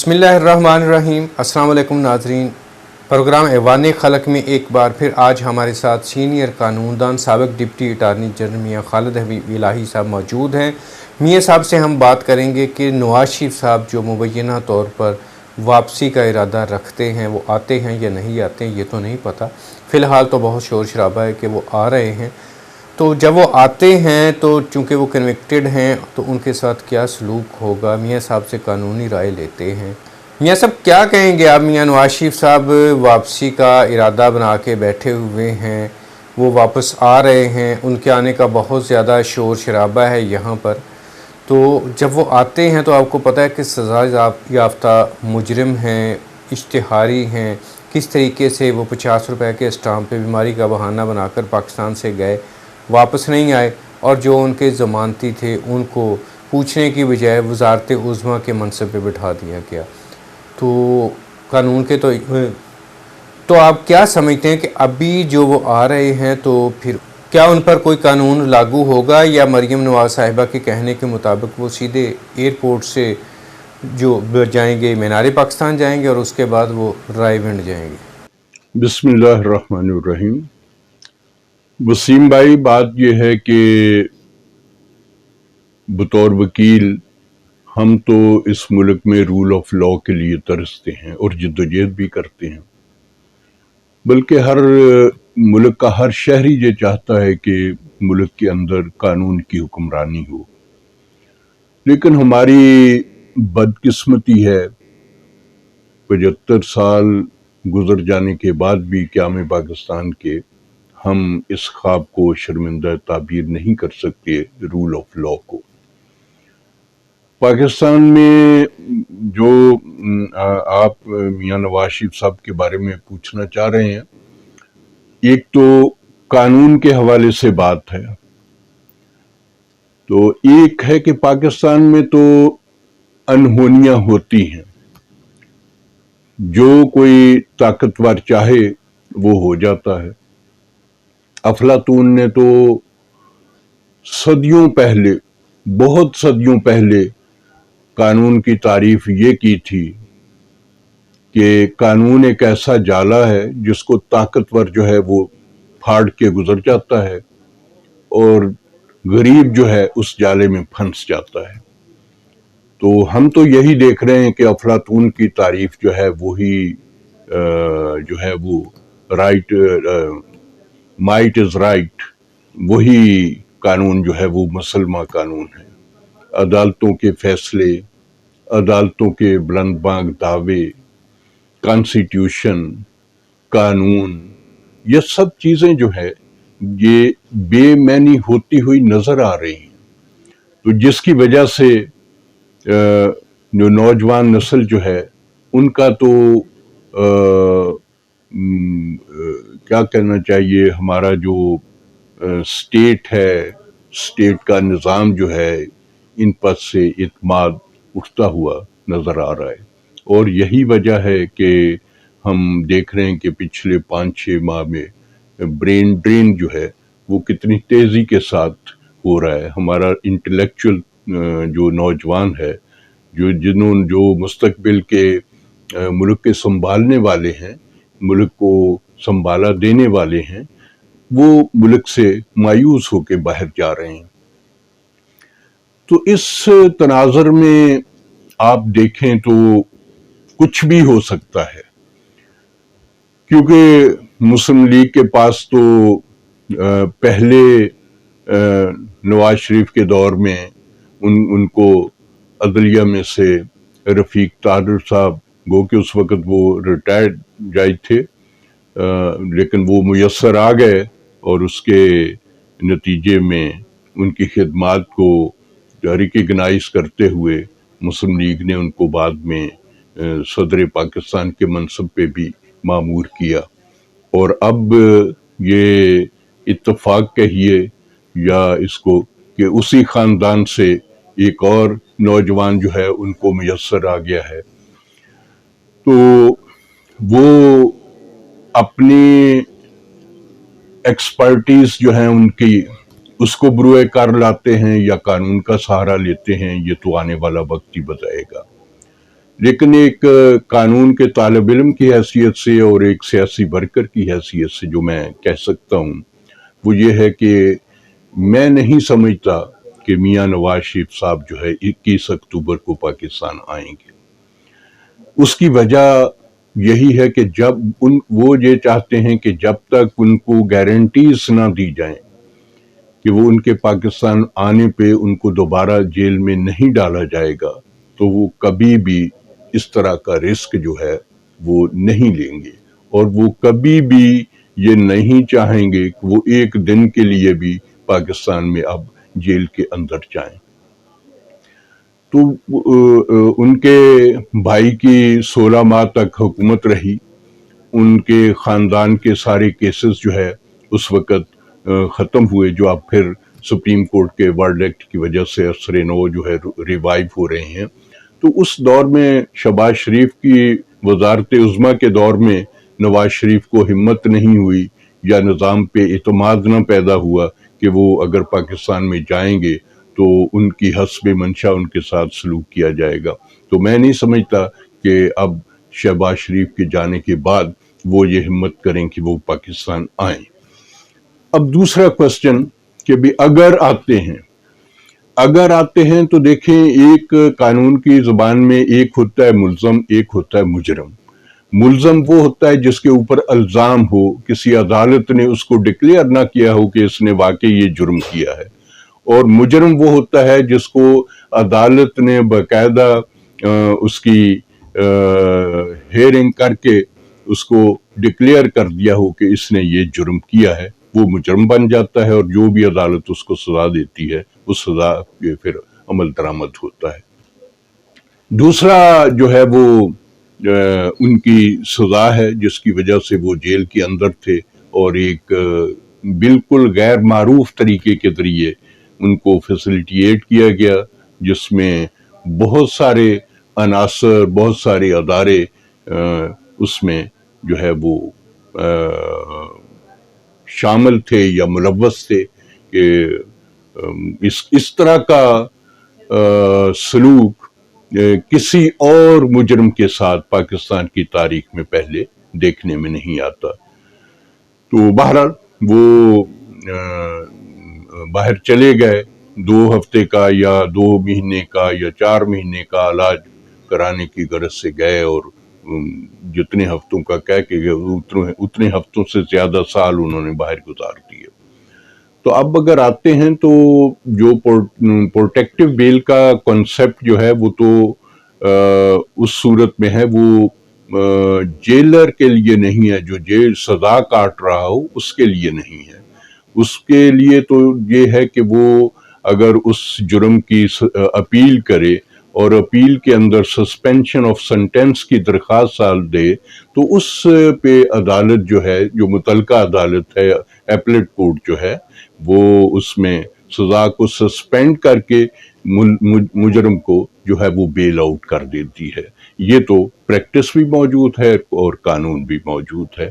بسم اللہ الرحمن الرحیم۔ السلام علیکم ناظرین، پروگرام ایوان خلق میں ایک بار پھر آج ہمارے ساتھ سینئر قانون دان سابق ڈپٹی اٹارنی جنرل میاں خالد حبیب الہی صاحب موجود ہیں۔ میاں صاحب سے ہم بات کریں گے کہ نواز شریف صاحب جو مبینہ طور پر واپسی کا ارادہ رکھتے ہیں، وہ آتے ہیں یا نہیں آتے ہیں یہ تو نہیں پتہ، فی الحال تو بہت شور شرابہ ہے کہ وہ آ رہے ہیں۔ تو جب وہ آتے ہیں تو چونکہ وہ کنوکٹڈ ہیں تو ان کے ساتھ کیا سلوک ہوگا، میاں صاحب سے قانونی رائے لیتے ہیں۔ میاں صاحب کیا کہیں گے آپ؟ میاں نواز شریف صاحب واپسی کا ارادہ بنا کے بیٹھے ہوئے ہیں، وہ واپس آ رہے ہیں، ان کے آنے کا بہت زیادہ شور شرابہ ہے یہاں پر۔ تو جب وہ آتے ہیں تو آپ کو پتہ ہے کہ سزا یافتہ مجرم ہیں، اشتہاری ہیں، کس طریقے سے وہ 50 روپے کے اسٹامپ پہ بیماری کا بہانہ بنا کر پاکستان سے گئے، واپس نہیں آئے، اور جو ان کے ضمانتی تھے ان کو پوچھنے کی بجائے وزارت عظمیٰ کے منصب پہ بٹھا دیا گیا۔ تو قانون کے تو آپ کیا سمجھتے ہیں کہ ابھی جو وہ آ رہے ہیں تو پھر کیا ان پر کوئی قانون لاگو ہوگا، یا مریم نواز صاحبہ کے کہنے کے مطابق وہ سیدھے ایئرپورٹ سے جو جائیں گے مینار پاکستان جائیں گے اور اس کے بعد وہ رائے ونڈ جائیں گے؟ بسم اللہ الرحمن الرحیم۔ وسیم بھائی، بات یہ ہے کہ بطور وکیل ہم تو اس ملک میں رول آف لا کے لیے ترستے ہیں اور جدوجہد بھی کرتے ہیں، بلکہ ہر ملک کا ہر شہری یہ چاہتا ہے کہ ملک کے اندر قانون کی حکمرانی ہو۔ لیکن ہماری بدقسمتی ہے، 75 سال گزر جانے کے بعد بھی قیام پاکستان کے ہم اس خواب کو شرمندہ تعبیر نہیں کر سکتے رول آف لا کو۔ پاکستان میں جو آپ میاں نواز شریف صاحب کے بارے میں پوچھنا چاہ رہے ہیں، ایک تو قانون کے حوالے سے بات ہے، تو ایک ہے کہ پاکستان میں تو انہونیاں ہوتی ہیں، جو کوئی طاقتور چاہے وہ ہو جاتا ہے۔ افلاطون نے تو صدیوں پہلے، بہت صدیوں پہلے قانون کی تعریف یہ کی تھی کہ قانون ایک ایسا جالا ہے جس کو طاقتور جو ہے وہ پھاڑ کے گزر جاتا ہے اور غریب جو ہے اس جالے میں پھنس جاتا ہے۔ تو ہم تو یہی دیکھ رہے ہیں کہ افلاطون کی تعریف جو ہے وہی جو ہے وہ رائٹ، مائٹ از رائٹ، وہی قانون جو ہے وہ مسلمہ قانون ہے۔ عدالتوں کے فیصلے، عدالتوں کے بلند بانگ دعوے، کانسٹیٹیوشن، قانون، یہ سب چیزیں جو ہے یہ بے معنی ہوتی ہوئی نظر آ رہی ہیں۔ تو جس کی وجہ سے جو نوجوان نسل جو ہے ان کا تو کیا کہنا چاہیے، ہمارا جو اسٹیٹ ہے، اسٹیٹ کا نظام جو ہے ان پر سے اعتماد اٹھتا ہوا نظر آ رہا ہے۔ اور یہی وجہ ہے کہ ہم دیکھ رہے ہیں کہ پچھلے 5-6 ماہ میں برین ڈرین جو ہے وہ کتنی تیزی کے ساتھ ہو رہا ہے۔ ہمارا انٹلیکچول جو نوجوان ہے، جو مستقبل کے ملک کے سنبھالنے والے ہیں، ملک کو سنبھالا دینے والے ہیں، وہ ملک سے مایوس ہو کے باہر جا رہے ہیں۔ تو اس تناظر میں آپ دیکھیں تو کچھ بھی ہو سکتا ہے، کیونکہ مسلم لیگ کے پاس تو پہلے نواز شریف کے دور میں ان کو عدلیہ میں سے رفیق طاہر صاحب، گو کہ اس وقت وہ ریٹائرڈ جج تھے، لیکن وہ میسر آ گئے اور اس کے نتیجے میں ان کی خدمات کو ریکگنائز کرتے ہوئے مسلم لیگ نے ان کو بعد میں صدر پاکستان کے منصب پہ بھی مامور کیا۔ اور اب یہ اتفاق کہیے یا اس کو کہ اسی خاندان سے ایک اور نوجوان جو ہے ان کو میسر آ گیا ہے، تو وہ اپنی ایکسپرٹیز جو ہیں ان کی، اس کو بروئے کار لاتے ہیں یا قانون کا سہارا لیتے ہیں، یہ تو آنے والا وقت ہی بتائے گا۔ لیکن ایک قانون کے طالب علم کی حیثیت سے اور ایک سیاسی ورکر کی حیثیت سے جو میں کہہ سکتا ہوں وہ یہ ہے کہ میں نہیں سمجھتا کہ میاں نواز شریف صاحب جو ہے 21 اکتوبر کو پاکستان آئیں گے۔ اس کی وجہ یہی ہے کہ جب وہ یہ چاہتے ہیں کہ جب تک ان کو گارنٹیز نہ دی جائیں کہ وہ ان کے پاکستان آنے پہ ان کو دوبارہ جیل میں نہیں ڈالا جائے گا تو وہ کبھی بھی اس طرح کا رسک جو ہے وہ نہیں لیں گے، اور وہ کبھی بھی یہ نہیں چاہیں گے کہ وہ ایک دن کے لیے بھی پاکستان میں اب جیل کے اندر جائیں۔ تو ان کے بھائی کی 16 ماہ تک حکومت رہی، ان کے خاندان کے سارے کیسز جو ہے اس وقت ختم ہوئے، جو اب پھر سپریم کورٹ کے ورڈکٹ کی وجہ سے اثر نو جو ہے ریوائیو ہو رہے ہیں۔ تو اس دور میں شہباز شریف کی وزارت عظمیٰ کے دور میں نواز شریف کو ہمت نہیں ہوئی یا نظام پہ اعتماد نہ پیدا ہوا کہ وہ اگر پاکستان میں جائیں گے تو ان کی حسب منشا ان کے ساتھ سلوک کیا جائے گا۔ تو میں نہیں سمجھتا کہ اب شہباز شریف کے جانے کے بعد وہ یہ ہمت کریں کہ وہ پاکستان آئیں۔ اب دوسرا کوسچن کہ بھی اگر آتے ہیں تو دیکھیں، ایک قانون کی زبان میں ایک ہوتا ہے ملزم، ایک ہوتا ہے مجرم۔ ملزم وہ ہوتا ہے جس کے اوپر الزام ہو، کسی عدالت نے اس کو ڈکلیئر نہ کیا ہو کہ اس نے واقعی یہ جرم کیا ہے، اور مجرم وہ ہوتا ہے جس کو عدالت نے باقاعدہ اس کی ہیئرنگ کر کے اس کو ڈکلیئر کر دیا ہو کہ اس نے یہ جرم کیا ہے، وہ مجرم بن جاتا ہے، اور جو بھی عدالت اس کو سزا دیتی ہے اس سزا پہ پھر عمل درآمد ہوتا ہے۔ دوسرا جو ہے وہ ان کی سزا ہے جس کی وجہ سے وہ جیل کے اندر تھے، اور ایک بالکل غیر معروف طریقے کے ذریعے ان کو فیسیلیٹیٹ کیا گیا، جس میں بہت سارے عناصر، بہت سارے ادارے اس میں جو ہے وہ شامل تھے یا ملوث تھے کہ اس طرح کا سلوک کسی اور مجرم کے ساتھ پاکستان کی تاریخ میں پہلے دیکھنے میں نہیں آتا۔ تو بہرحال وہ باہر چلے گئے، 2 ہفتے کا یا 2 مہینے کا یا 4 مہینے کا علاج کرانے کی غرض سے گئے، اور جتنے ہفتوں کا کہہ کے گئے اتنے ہفتوں سے زیادہ سال انہوں نے باہر گزار دیے۔ تو اب اگر آتے ہیں تو جو پروٹیکٹیو بیل کا کنسپٹ جو ہے وہ تو اس صورت میں ہے، وہ جیلر کے لیے نہیں ہے، جو جیل سزا کاٹ رہا ہو اس کے لیے نہیں ہے۔ اس کے لیے تو یہ ہے کہ وہ اگر اس جرم کی اپیل کرے اور اپیل کے اندر سسپینشن آف سنٹینس کی درخواست دے، تو اس پہ عدالت جو ہے، جو متعلقہ عدالت ہے، ایپلیٹ کورٹ جو ہے، وہ اس میں سزا کو سسپینڈ کر کے مجرم کو جو ہے وہ بیل آؤٹ کر دیتی ہے۔ یہ تو پریکٹس بھی موجود ہے اور قانون بھی موجود ہے۔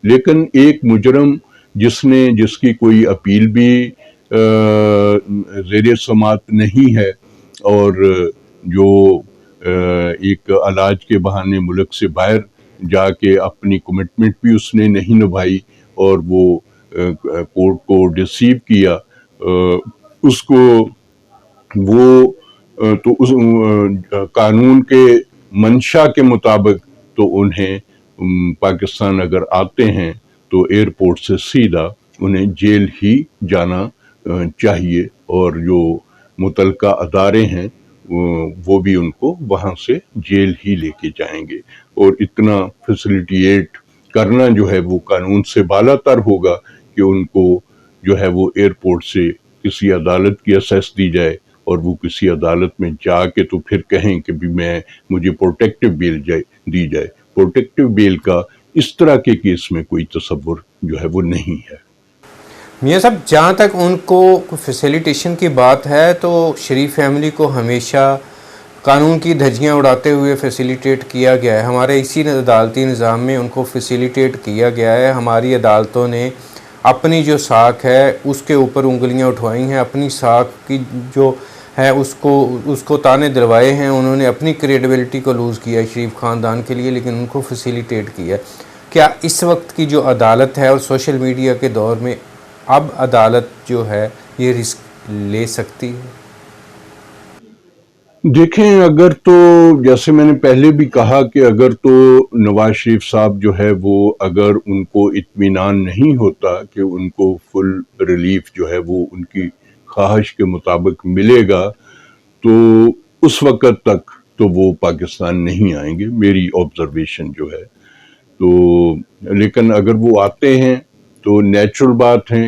لیکن ایک مجرم جس کی کوئی اپیل بھی زیر سماعت نہیں ہے، اور جو ایک علاج کے بہانے ملک سے باہر جا کے اپنی کمٹمنٹ بھی اس نے نہیں نبھائی، اور وہ کورٹ کو ڈسیو کیا، اس کو وہ تو اس قانون کے منشا کے مطابق تو انہیں پاکستان اگر آتے ہیں تو ایئرپورٹ سے سیدھا انہیں جیل ہی جانا چاہیے، اور جو متعلقہ ادارے ہیں وہ بھی ان کو وہاں سے جیل ہی لے کے جائیں گے، اور اتنا فیسیلیٹیٹ کرنا جو ہے وہ قانون سے بالا تر ہوگا کہ ان کو جو ہے وہ ایئرپورٹ سے کسی عدالت کی اسیس دی جائے، اور وہ کسی عدالت میں جا کے تو پھر کہیں کہ بھی مجھے پروٹیکٹیو بیل دی جائے۔ پروٹیکٹیو بیل کا اس طرح کے کیس میں کوئی تصور جو ہے وہ نہیں ہے۔ میاں صاحب، جہاں تک ان کو فیسیلیٹیشن کی بات ہے تو شریف فیملی کو ہمیشہ قانون کی دھجیاں اڑاتے ہوئے فیسیلیٹیٹ کیا گیا ہے۔ ہمارے اسی عدالتی نظام میں ان کو فیسیلیٹیٹ کیا گیا ہے۔ ہماری عدالتوں نے اپنی جو ساکھ ہے اس کے اوپر انگلیاں اٹھوائی ہیں، اپنی ساکھ کی جو ہے اس کو تانے دلوائے ہیں، انہوں نے اپنی کریڈیبلٹی کو لوز کیا ہے شریف خاندان کے لیے، لیکن ان کو فیسیلیٹیٹ کیا ہے۔ کیا اس وقت کی جو عدالت ہے اور سوشل میڈیا کے دور میں اب عدالت جو ہے یہ رسک لے سکتی ہے؟ دیکھیں، اگر تو جیسے میں نے پہلے بھی کہا کہ اگر تو نواز شریف صاحب جو ہے وہ اگر ان کو اطمینان نہیں ہوتا کہ ان کو فل ریلیف جو ہے وہ ان کی خواہش کے مطابق ملے گا، تو اس وقت تک تو وہ پاکستان نہیں آئیں گے، میری آبزرویشن جو ہے۔ تو لیکن اگر وہ آتے ہیں تو نیچرل بات ہے،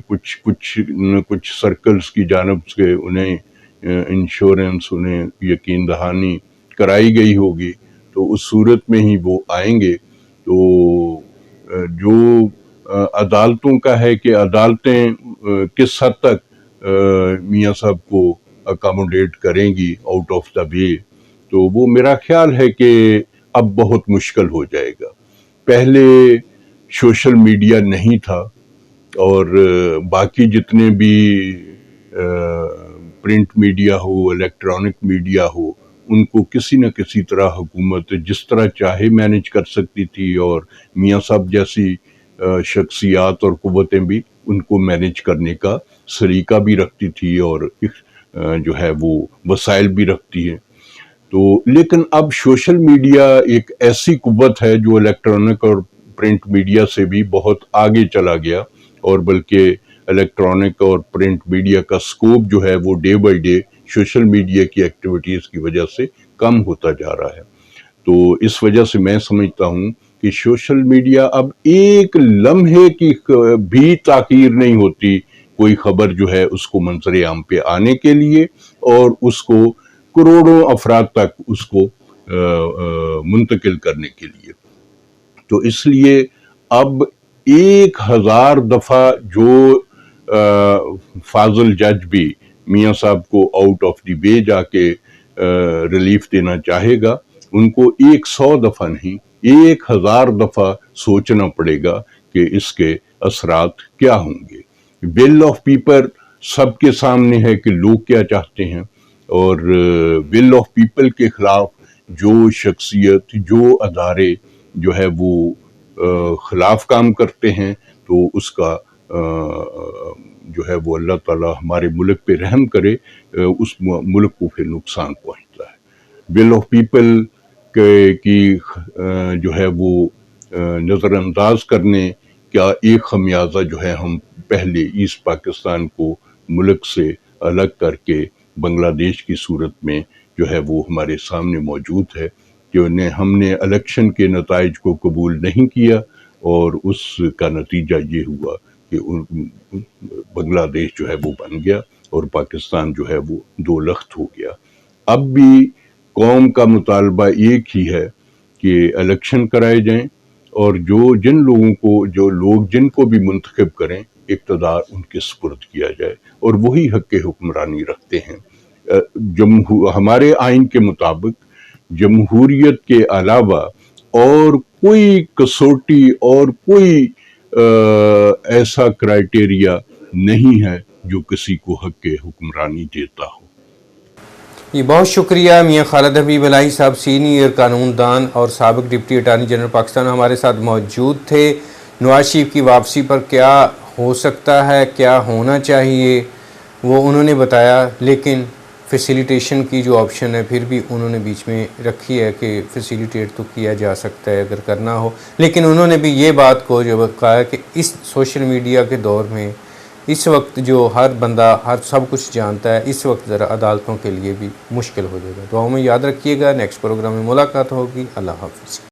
کچھ سرکلز کی جانب سے انہیں انشورنس، انہیں یقین دہانی کرائی گئی ہوگی، تو اس صورت میں ہی وہ آئیں گے۔ تو جو عدالتوں کا ہے کہ عدالتیں کس حد تک میاں صاحب کو اکاموڈیٹ کریں گی آؤٹ آف دا وے، تو وہ میرا خیال ہے کہ اب بہت مشکل ہو جائے گا۔ پہلے سوشل میڈیا نہیں تھا، اور باقی جتنے بھی پرنٹ میڈیا ہو، الیکٹرانک میڈیا ہو، ان کو کسی نہ کسی طرح حکومت جس طرح چاہے مینج کر سکتی تھی، اور میاں صاحب جیسی شخصیات اور قوتیں بھی ان کو مینج کرنے کا سلیقہ بھی رکھتی تھی، اور جو ہے وہ وسائل بھی رکھتی ہے۔ تو لیکن اب سوشل میڈیا ایک ایسی قوت ہے جو الیکٹرانک اور پرنٹ میڈیا سے بھی بہت آگے چلا گیا، اور بلکہ الیکٹرانک اور پرنٹ میڈیا کا سکوپ جو ہے وہ day by day social media کی ایکٹیویٹیز کی وجہ سے کم ہوتا جا رہا ہے۔ تو اس وجہ سے میں سمجھتا ہوں کہ سوشل میڈیا اب ایک لمحے کی بھی تاخیر نہیں ہوتی کوئی خبر جو ہے اس کو منظر عام پہ آنے کے لیے، اور اس کو کروڑوں افراد تک اس کو منتقل کرنے کے لیے۔ تو اس لیے اب 1000 دفعہ جو فاضل جج بھی میاں صاحب کو آؤٹ آف دی وے جا کے ریلیف دینا چاہے گا، ان کو 100 دفعہ نہیں 1000 دفعہ سوچنا پڑے گا کہ اس کے اثرات کیا ہوں گے۔ ول آف پیپل سب کے سامنے ہے کہ لوگ کیا چاہتے ہیں، اور ول آف پیپل کے خلاف جو شخصیت، جو ادارے جو ہے وہ خلاف کام کرتے ہیں، تو اس کا جو ہے وہ اللہ تعالیٰ ہمارے ملک پہ رحم کرے، اس ملک کو پھر نقصان پہنچتا ہے۔ ول آف پیپل کی جو ہے وہ نظر انداز کرنے کا ایک خمیازہ جو ہے ہم پہلے ایسٹ پاکستان کو ملک سے الگ کر کے بنگلہ دیش کی صورت میں جو ہے وہ ہمارے سامنے موجود ہے، کہ ہم نے الیکشن کے نتائج کو قبول نہیں کیا، اور اس کا نتیجہ یہ ہوا کہ بنگلہ دیش جو ہے وہ بن گیا، اور پاکستان جو ہے وہ دو لخت ہو گیا۔ اب بھی قوم کا مطالبہ ایک ہی ہے کہ الیکشن کرائے جائیں، اور جو لوگ جن کو بھی منتخب کریں، اقتدار ان کے سپرد کیا جائے، اور وہی حق حکمرانی رکھتے ہیں۔ ہمارے آئین کے مطابق جمہوریت کے علاوہ اور کوئی کسوٹی اور کوئی ایسا کرائیٹیریا نہیں ہے جو کسی کو حق حکمرانی دیتا ہو۔ یہ بہت شکریہ میاں خالد حبیب الہی صاحب، سینئر قانون دان اور سابق ڈپٹی اٹارنی جنرل پاکستان، ہمارے ساتھ موجود تھے۔ نواز شریف کی واپسی پر کیا ہو سکتا ہے، کیا ہونا چاہیے، وہ انہوں نے بتایا، لیکن فیسیلیٹیشن کی جو آپشن ہے پھر بھی انہوں نے بیچ میں رکھی ہے کہ فیسیلیٹیٹ تو کیا جا سکتا ہے اگر کرنا ہو، لیکن انہوں نے بھی یہ بات کو جو کہا ہے کہ اس سوشل میڈیا کے دور میں اس وقت جو ہر بندہ سب کچھ جانتا ہے، اس وقت ذرا عدالتوں کے لیے بھی مشکل ہو جائے گا۔ دعاؤں میں یاد رکھیے گا، نیکسٹ پروگرام میں ملاقات ہوگی۔ اللہ حافظ۔